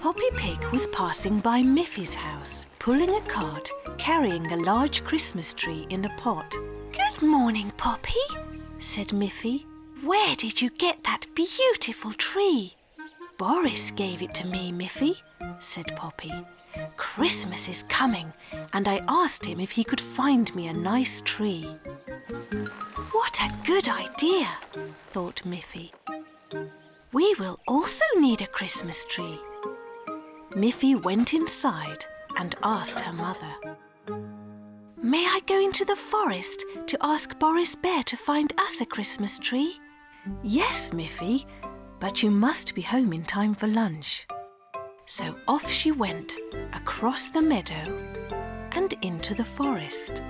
Poppy Pig was passing by Miffy's house, pulling a cart, carrying a large Christmas tree in a pot. "Good morning, Poppy," said Miffy. "Where did you get that beautiful tree?" "Boris gave it to me, Miffy," said Poppy. "Christmas is coming, and I asked him if he could find me a nice tree." "What a good idea," thought Miffy. "We will also need a Christmas tree." Miffy went inside and asked her mother, "May I go into the forest to ask Boris Bear to find us a Christmas tree?" "Yes, Miffy, but you must be home in time for lunch." So off she went, across the meadow and into the forest.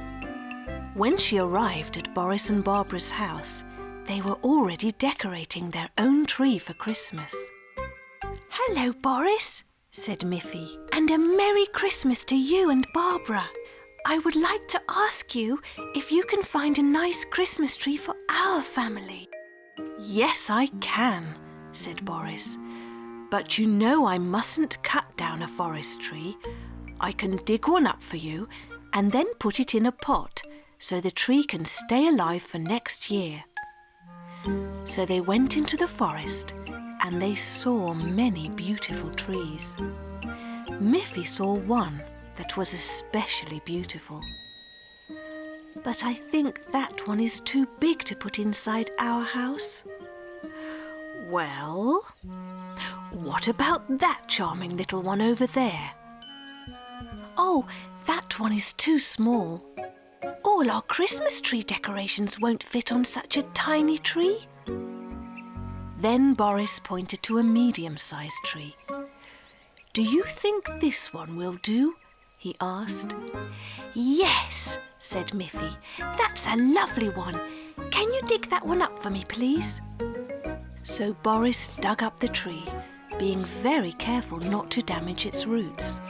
When she arrived at Boris and Barbara's house, they were already decorating their own tree for Christmas. "Hello, Boris," said Miffy, "and a Merry Christmas to you and Barbara. I would like to ask you if you can find a nice Christmas tree for our family." "Yes, I can," said Boris. "But you know I mustn't cut down a forest tree. I can dig one up for you and then put it in a pot so the tree can stay alive for next year." So they went into the forest and they saw many beautiful trees. Miffy saw one that was especially beautiful. "But I think that one is too big to put inside our house." "Well, what about that charming little one over there?" "Oh, that one is too small. All our Christmas tree decorations won't fit on such a tiny tree." Then Boris pointed to a medium-sized tree. "Do you think this one will do?" he asked. "Yes," said Miffy. "That's a lovely one. Can you dig that one up for me, please?" So Boris dug up the tree, being very careful not to damage its roots.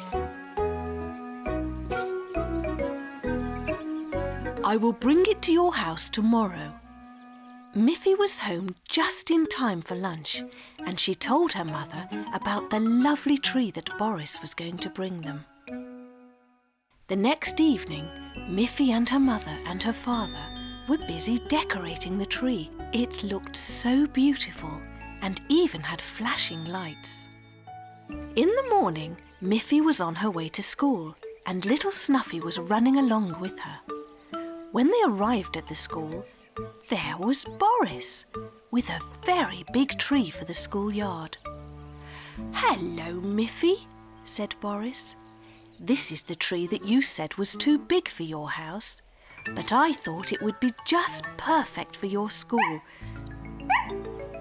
"I will bring it to your house tomorrow." Miffy was home just in time for lunch, and she told her mother about the lovely tree that Boris was going to bring them. The next evening, Miffy and her mother and her father were busy decorating the tree. It looked so beautiful and even had flashing lights. In the morning, Miffy was on her way to school and little Snuffy was running along with her. When they arrived at the school, there was Boris with a very big tree for the schoolyard. "Hello, Miffy," said Boris. "This is the tree that you said was too big for your house, but I thought it would be just perfect for your school."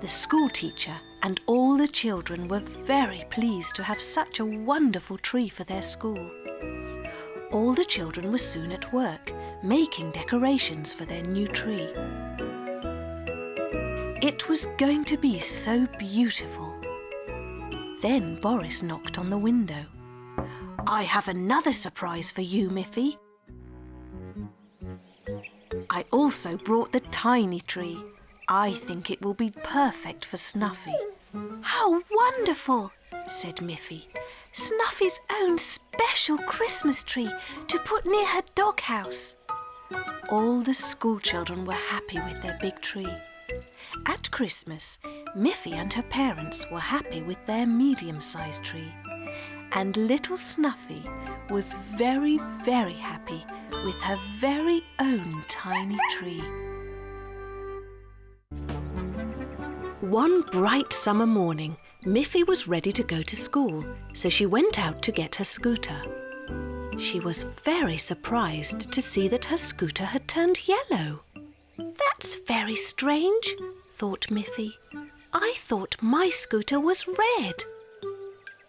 The school teacher and all the children were very pleased to have such a wonderful tree for their school. All the children were soon at work, making decorations for their new tree. It was going to be so beautiful. Then Boris knocked on the window. "I have another surprise for you, Miffy. I also brought the tiny tree. I think it will be perfect for Snuffy." "How wonderful," said Miffy. "Snuffy's own special Christmas tree to put near her doghouse." All the school children were happy with their big tree. At Christmas, Miffy and her parents were happy with their medium-sized tree. And little Snuffy was very, very happy with her very own tiny tree. One bright summer morning, Miffy was ready to go to school, so she went out to get her scooter. She was very surprised to see that her scooter had turned yellow. "That's very strange," thought Miffy. "I thought my scooter was red."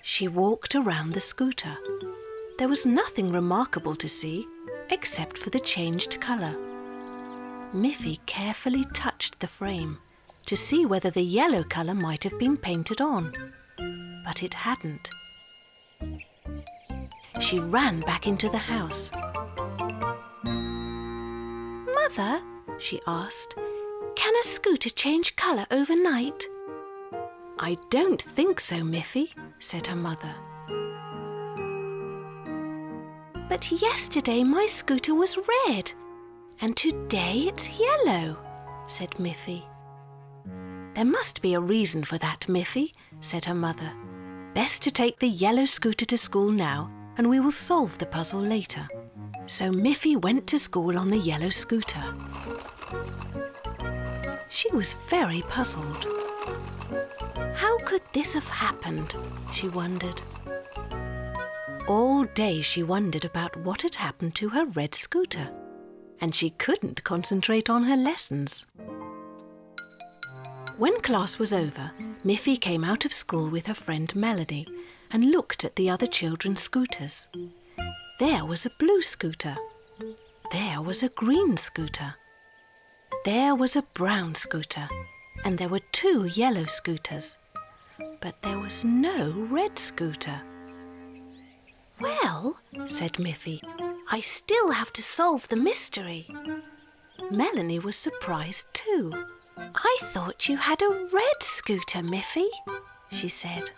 She walked around the scooter. There was nothing remarkable to see, except for the changed colour. Miffy carefully touched the frame to see whether the yellow colour might have been painted on, but it hadn't. She ran back into the house. "Mother," she asked, "can a scooter change colour overnight?" "I don't think so, Miffy," said her mother. But yesterday my scooter was red, and today it's yellow, said Miffy. There must be a reason for that, Miffy, said her mother. Best to take the yellow scooter to school now, and we will solve the puzzle later. So Miffy went to school on the yellow scooter. She was very puzzled. How could this have happened? She wondered. All day she wondered about what had happened to her red scooter, and she couldn't concentrate on her lessons. When class was over, Miffy came out of school with her friend Melanie and looked at the other children's scooters. There was a blue scooter. There was a green scooter. There was a brown scooter, and there were 2 yellow scooters. But there was no red scooter. Well, said Miffy, I still have to solve the mystery. Melanie was surprised too. I thought you had a red scooter, Miffy, she said.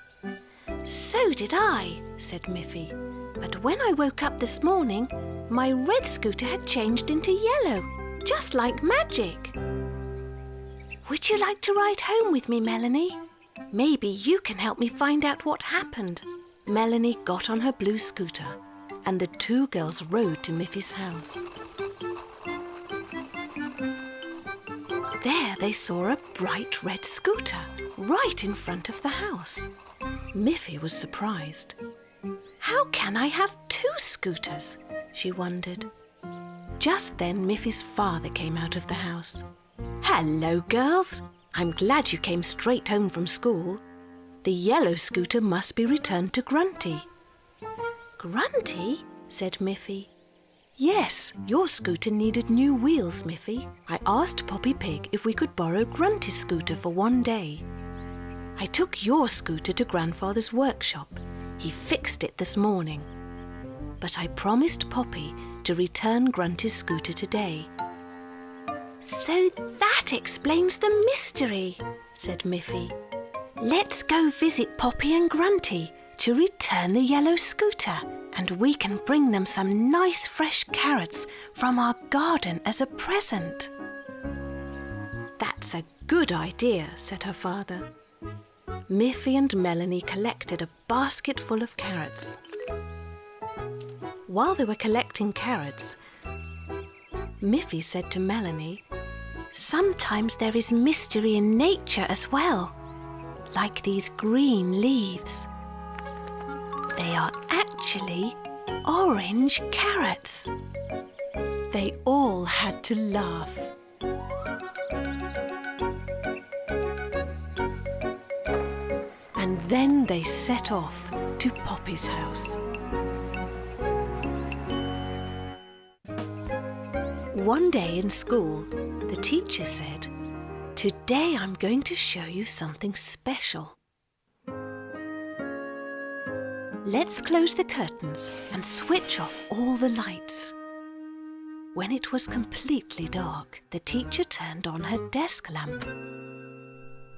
So did I, said Miffy. But when I woke up this morning, my red scooter had changed into yellow, just like magic. Would you like to ride home with me, Melanie? Maybe you can help me find out what happened. Melanie got on her blue scooter, and the 2 girls rode to Miffy's house. There they saw a bright red scooter right in front of the house. Miffy was surprised. How can I have 2 scooters? She wondered. Just then Miffy's father came out of the house. Hello, girls. I'm glad you came straight home from school. The yellow scooter must be returned to Grunty. Grunty? Said Miffy. Yes, your scooter needed new wheels, Miffy. I asked Poppy Pig if we could borrow Grunty's scooter for one day. I took your scooter to Grandfather's workshop. He fixed it this morning. But I promised Poppy to return Grunty's scooter today. So that explains the mystery, said Miffy. Let's go visit Poppy and Grunty to return the yellow scooter, and we can bring them some nice fresh carrots from our garden as a present. That's a good idea, said her father. Miffy and Melanie collected a basket full of carrots. While they were collecting carrots, Miffy said to Melanie, Sometimes there is mystery in nature as well, like these green leaves. They are actually orange carrots. They all had to laugh. And then they set off to Poppy's house. One day in school, the teacher said, Today I'm going to show you something special. Let's close the curtains and switch off all the lights. When it was completely dark, the teacher turned on her desk lamp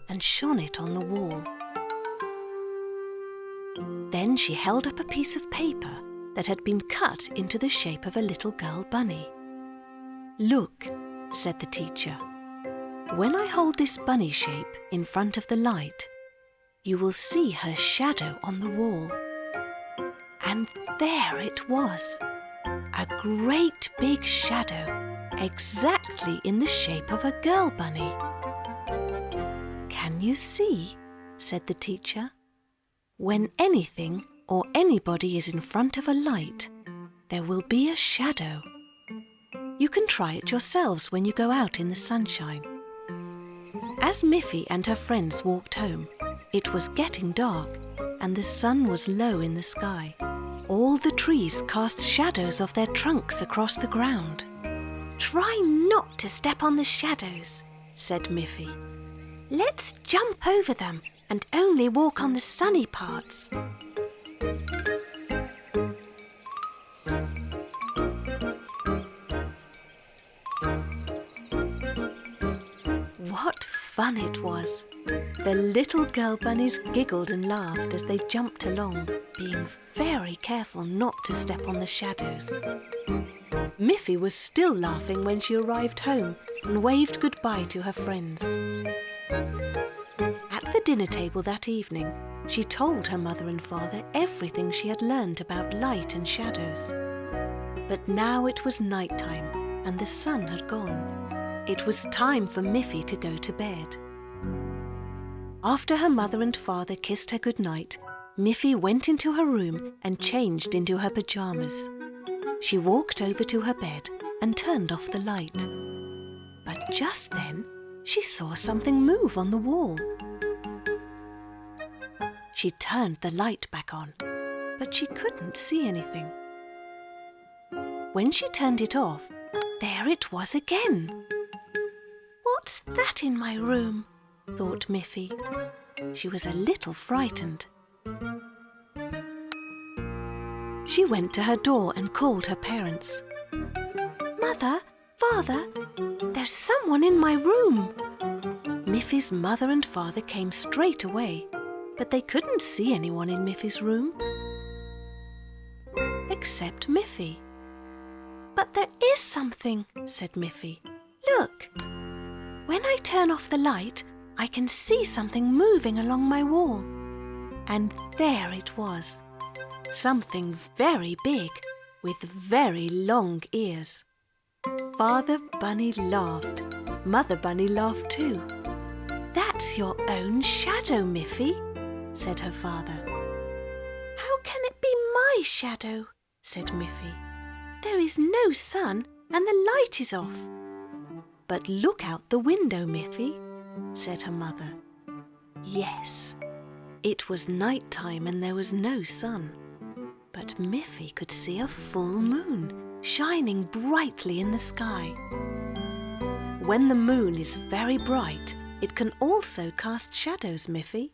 and shone it on the wall. Then she held up a piece of paper that had been cut into the shape of a little girl bunny. Look, said the teacher. When I hold this bunny shape in front of the light, you will see her shadow on the wall. And there it was, a great big shadow, exactly in the shape of a girl bunny. Can you see? Said the teacher. When anything or anybody is in front of a light, there will be a shadow. You can try it yourselves when you go out in the sunshine. As Miffy and her friends walked home, it was getting dark and the sun was low in the sky. All the trees cast shadows of their trunks across the ground. Try not to step on the shadows, said Miffy. Let's jump over them and only walk on the sunny parts. What fun it was! The little girl bunnies giggled and laughed as they jumped along, being very careful not to step on the shadows. Miffy was still laughing when she arrived home and waved goodbye to her friends. At the dinner table that evening, she told her mother and father everything she had learned about light and shadows. But now it was night time and the sun had gone. It was time for Miffy to go to bed. After her mother and father kissed her goodnight, Miffy went into her room and changed into her pyjamas. She walked over to her bed and turned off the light. But just then, she saw something move on the wall. She turned the light back on, but she couldn't see anything. When she turned it off, there it was again. "What's that in my room?" thought Miffy. She was a little frightened. She went to her door and called her parents. "Mother, Father, there's someone in my room." Miffy's mother and father came straight away, but they couldn't see anyone in Miffy's room. Except Miffy. "But there is something," said Miffy. "Look, when I turn off the light, I can see something moving along my wall." And there it was. Something very big with very long ears. Father Bunny laughed. Mother Bunny laughed too. "That's your own shadow, Miffy," said her father. "How can it be my shadow?" said Miffy. "There is no sun and the light is off." "But look out the window, Miffy," said her mother. Yes, it was night time and there was no sun. But Miffy could see a full moon shining brightly in the sky. "When the moon is very bright, it can also cast shadows, Miffy,"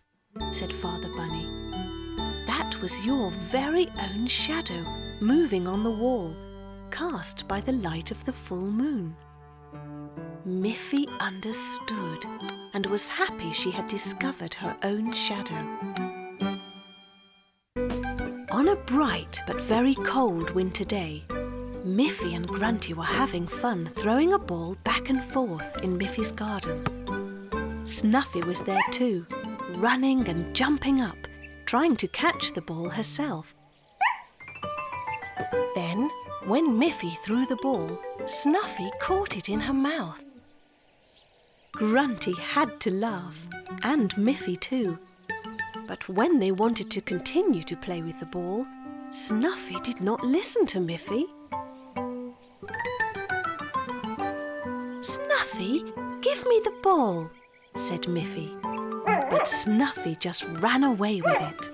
said Father Bunny. "That was your very own shadow moving on the wall, cast by the light of the full moon." Miffy understood and was happy she had discovered her own shadow. On a bright but very cold winter day, Miffy and Grunty were having fun throwing a ball back and forth in Miffy's garden. Snuffy was there too, running and jumping up, trying to catch the ball herself. Then, when Miffy threw the ball, Snuffy caught it in her mouth. Grunty had to laugh, and Miffy too. But when they wanted to continue to play with the ball, Snuffy did not listen to Miffy. "Snuffy, give me the ball," said Miffy. But Snuffy just ran away with it.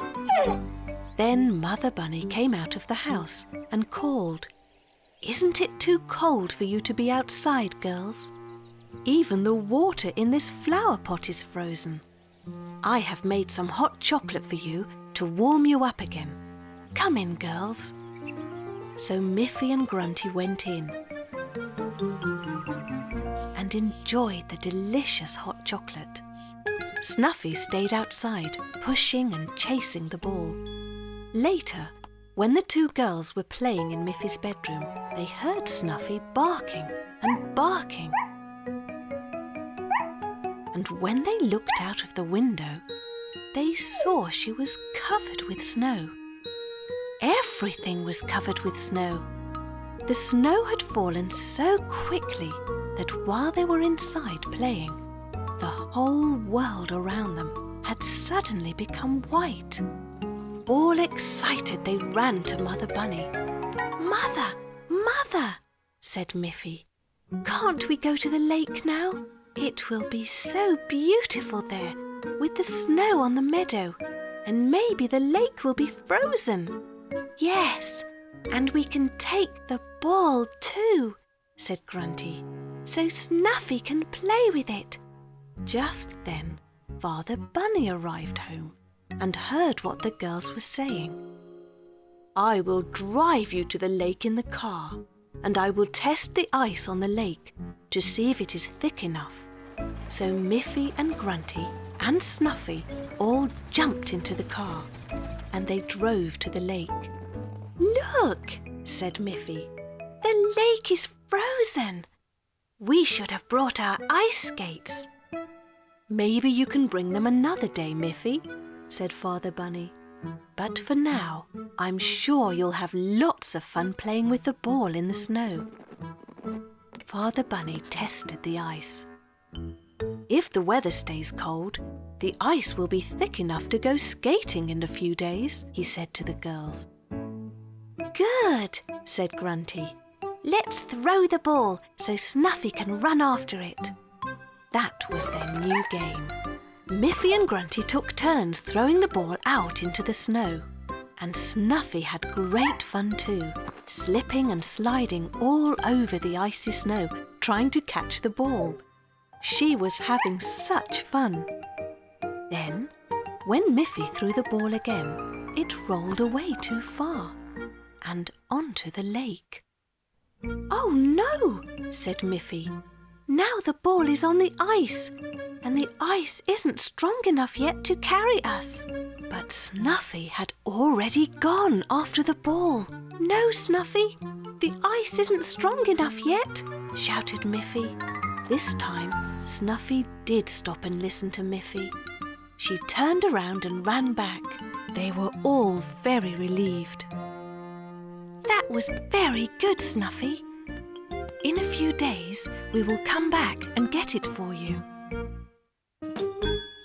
Then Mother Bunny came out of the house and called, "Isn't it too cold for you to be outside, girls? Even the water in this flower pot is frozen. I have made some hot chocolate for you to warm you up again. Come in, girls." So Miffy and Grunty went in and enjoyed the delicious hot chocolate. Snuffy stayed outside, pushing and chasing the ball. Later, when the two girls were playing in Miffy's bedroom, they heard Snuffy barking and barking. And when they looked out of the window, they saw she was covered with snow. Everything was covered with snow. The snow had fallen so quickly that while they were inside playing, the whole world around them had suddenly become white. All excited, they ran to Mother Bunny. "Mother, Mother," said Miffy, "can't we go to the lake now? It will be so beautiful there, with the snow on the meadow, and maybe the lake will be frozen." "Yes, and we can take the ball too," said Grunty, "so Snuffy can play with it." Just then, Father Bunny arrived home and heard what the girls were saying. "I will drive you to the lake in the car, and I will test the ice on the lake to see if it is thick enough." So Miffy and Grunty and Snuffy all jumped into the car and they drove to the lake. "Look," said Miffy, "the lake is frozen. We should have brought our ice skates." "Maybe you can bring them another day, Miffy," said Father Bunny. "But for now, I'm sure you'll have lots of fun playing with the ball in the snow." Father Bunny tested the ice. "If the weather stays cold, the ice will be thick enough to go skating in a few days," he said to the girls. "Good," said Grunty. "Let's throw the ball so Snuffy can run after it." That was their new game. Miffy and Grunty took turns throwing the ball out into the snow. And Snuffy had great fun too, slipping and sliding all over the icy snow, trying to catch the ball. She was having such fun. Then, when Miffy threw the ball again, it rolled away too far and onto the lake. "Oh no," said Miffy. "Now the ball is on the ice, and the ice isn't strong enough yet to carry us." But Snuffy had already gone after the ball. "No, Snuffy, the ice isn't strong enough yet," shouted Miffy. This time, Snuffy did stop and listen to Miffy. She turned around and ran back. They were all very relieved. "That was very good, Snuffy. In a few days, we will come back and get it for you."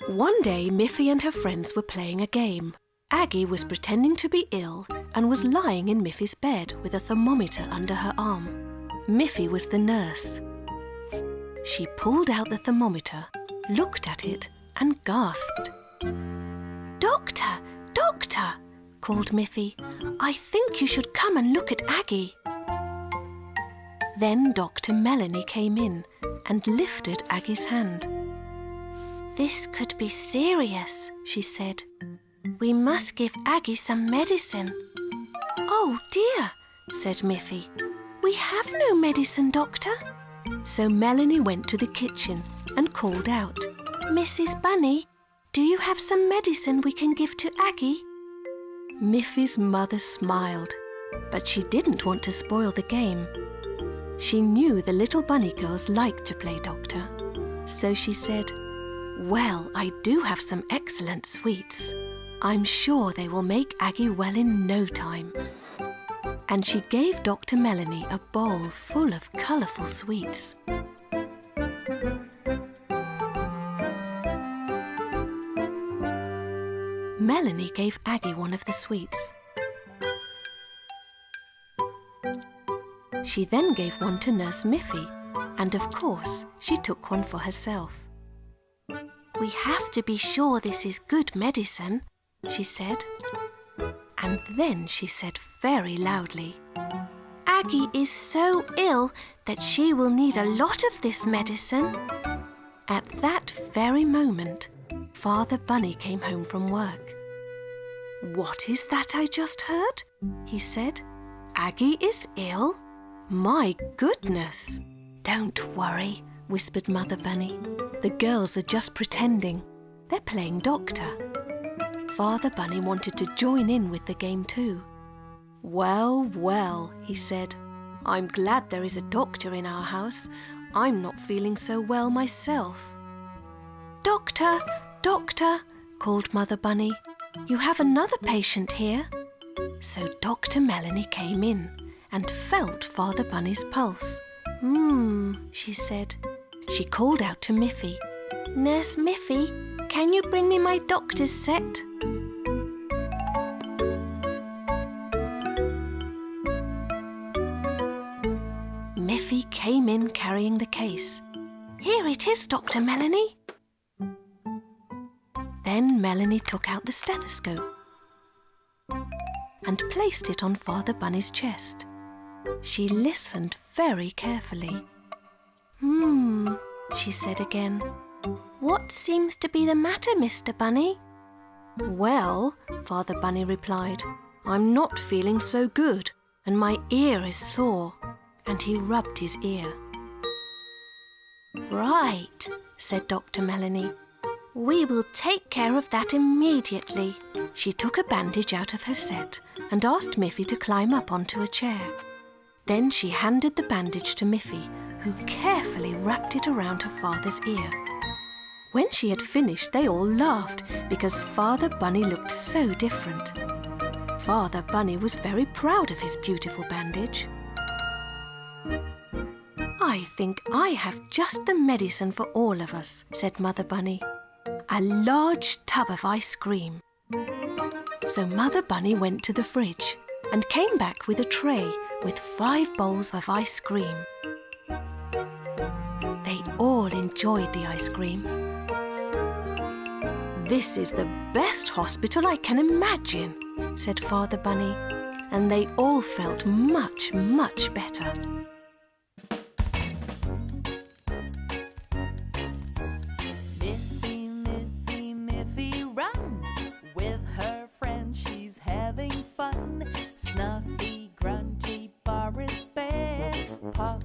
One day, Miffy and her friends were playing a game. Aggie was pretending to be ill and was lying in Miffy's bed with a thermometer under her arm. Miffy was the nurse. She pulled out the thermometer, looked at it, and gasped. "Doctor, doctor," called Miffy, "I think you should come and look at Aggie." Then Dr. Melanie came in and lifted Aggie's hand. "This could be serious," she said. "We must give Aggie some medicine." "Oh dear," said Miffy. "We have no medicine, doctor." So Melanie went to the kitchen and called out, "Mrs. Bunny, do you have some medicine we can give to Aggie?" Miffy's mother smiled, but she didn't want to spoil the game. She knew the little bunny girls liked to play doctor. So she said, "Well, I do have some excellent sweets. I'm sure they will make Aggie well in no time." And she gave Dr. Melanie a bowl full of colourful sweets. Melanie gave Aggie one of the sweets. She then gave one to Nurse Miffy, and of course she took one for herself. "We have to be sure this is good medicine," she said. And then she said very loudly, "Aggie is so ill that she will need a lot of this medicine." At that very moment, Father Bunny came home from work. "What is that I just heard?" he said. "Aggie is ill? My goodness!" "Don't worry," whispered Mother Bunny. "The girls are just pretending. They're playing doctor." Father Bunny wanted to join in with the game too. "Well, well," he said. "I'm glad there is a doctor in our house. I'm not feeling so well myself." "Doctor, doctor," called Mother Bunny. "You have another patient here." So Dr. Melanie came in and felt Father Bunny's pulse. She said. She called out to Miffy, "Nurse Miffy, can you bring me my doctor's set?" Miffy came in carrying the case. "Here it is, Dr. Melanie." Then Melanie took out the stethoscope and placed it on Father Bunny's chest. She listened very carefully. She said again. "What seems to be the matter, Mr. Bunny?" "Well," Father Bunny replied, "I'm not feeling so good and my ear is sore." And he rubbed his ear. "Right," said Dr. Melanie. We will take care of that immediately. She took a bandage out of her set and asked Miffy to climb up onto a chair. Then she handed the bandage to Miffy, who carefully wrapped it around her father's ear. When she had finished, they all laughed because Father Bunny looked so different. Father Bunny was very proud of his beautiful bandage. I think I have just the medicine for all of us, said Mother Bunny. A large tub of ice cream. So Mother Bunny went to the fridge and came back with a tray with 5 bowls of ice cream. They all enjoyed the ice cream. This is the best hospital I can imagine, said Father Bunny, and they all felt much, much better. Miffy, Miffy, Miffy, run! With her friends she's having fun. Snuffy, grunty, Boris bear, Pop